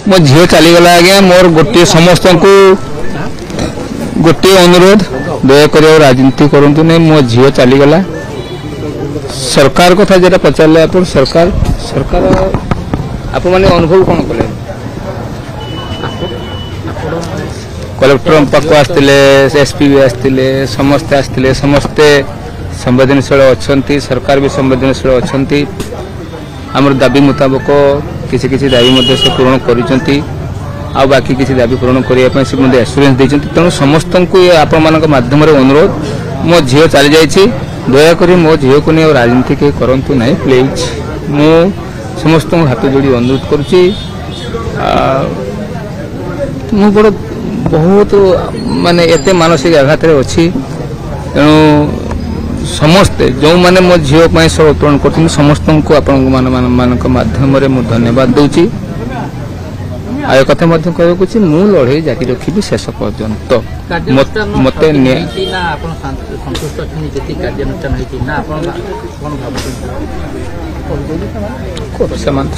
मो झील चलीगला आज्ञा मोर गोटे समस्त को गोटे अनुरोध दयाक राजनीति करूँ नहीं मो झील चलीगला सरकार कथा जेटा पचारे आप सरकार सरकार आप मैंने अनुभव कौन कले कलेक्टर पाक आसते एसपी भी आसते समस्ते आसते समस्ते संवेदनशील अच्छा सरकार भी संवेदनशील अच्छा आमर दाबी मुताबक किसी किसी दाबी से पूरण कर बाकी किसी दाबी पूरण करने से एश्योरेंस देते तेणु समस्त को आपण माध्यम अनुरोध मो झील चली जाइए दयाकोरी मो झील को नहीं राजनीति के करंतु नहीं प्लीज मु समस्त हाथ जोड़ी अनुरोध करुच्ची मु बड़ बहुत माने एते मानसिक आघात अच्छी तेणु समस्ते जो मैंने मो झील सब उत्तोलन कर समस्त को आपण माध्यम धन्यवाद दूची आ कथा कहूँ मु लड़े जारी रखी शेष पर्यंत मत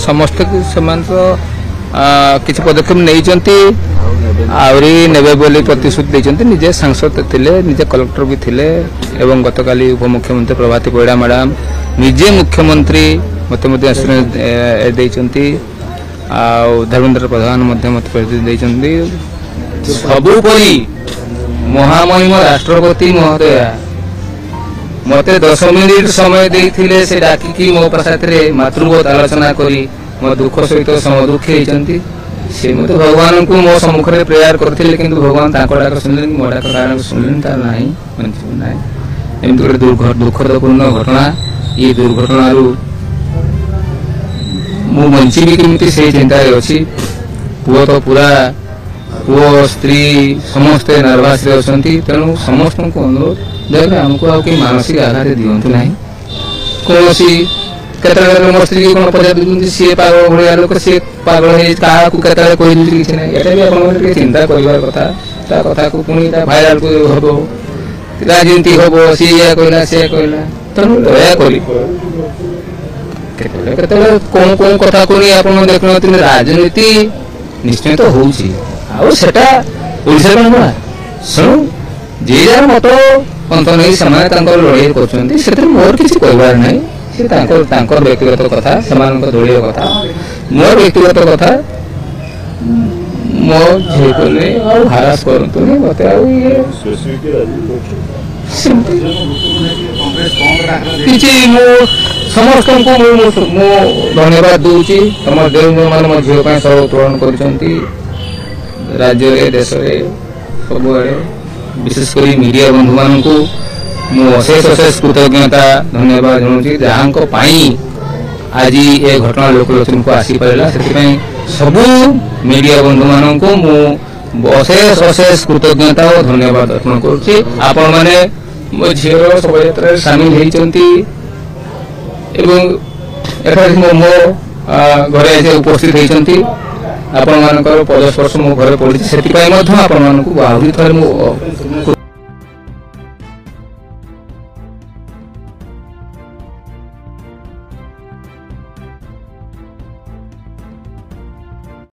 समस्त किसी पदक्षेप नहीं आहरी नेबे बोली प्रतिश्रुति देते निजे सांसद थिले निजे कलेक्टर भी थिले एवं गतकाली उपमुख्यमंत्री प्रभाती परिड़ा मैडम निजे मुख्यमंत्री मत एश्योरेंस देते धर्मेंद्र प्रधान मत सबुपरि महामहिम राष्ट्रपति महोदय मत 10 मिनिट समय देते से डाकिकी मो प्रसाद मातृवत आलोचना करी मो दुख सहित समदुखी होती से मत भगवान को मो सम्मुख में प्रेयर करते कि भगवान डाक शुणिले मो डाक शुणिले ना एमती गोटे दुखदपूर्ण घटना ये दुर्घटना मु बंची केमती से चिंता अच्छी पुओ तो पूरा पुओ स्त्री समस्ते नर्भस अच्छा तेणु समस्त को अनुरोध देखिए आमको आगे मानसिक आघात दिंतु ना कौन केत स्त्री की कौन पचार सी पागल भाया लोक सी पागल क्या किसी ना ये चिंता कर कथा को पुणी भाइराल को हम राजनीति हम सी कहला सी कहला तेणु दयाकोरी कौन कौन कथा को नहीं आप देखते राजनीति निश्चय तो होटा शुणु जे जार मत पंथ नहीं से लड़ाई कर मोर किसी कहबार ना व्यक्तिगत कथा दलीय कथा मोर व्यक्तिगत कथा मो झील को नहीं हारास करतु मत समस्त को धन्यवाद दूची तुम देव मान झील सब उत्तोलन कर राज्य देश सब विशेषकर मीडिया बंधु मान को अशेष अशेष कृतज्ञता धन्यवाद जनाऊँ जहाँ आज ये घटना लोकलोचन को आसी पारा से सबू मीडिया बंधु मान को अशेष अशेष कृतज्ञता और धन्यवाद अर्पण करुँच मैंने मो झील शोभा सामिल होती मो घरे उपस्थित होती आपण मान पदस्पर्श मो घर पड़ी से आहरी थोड़े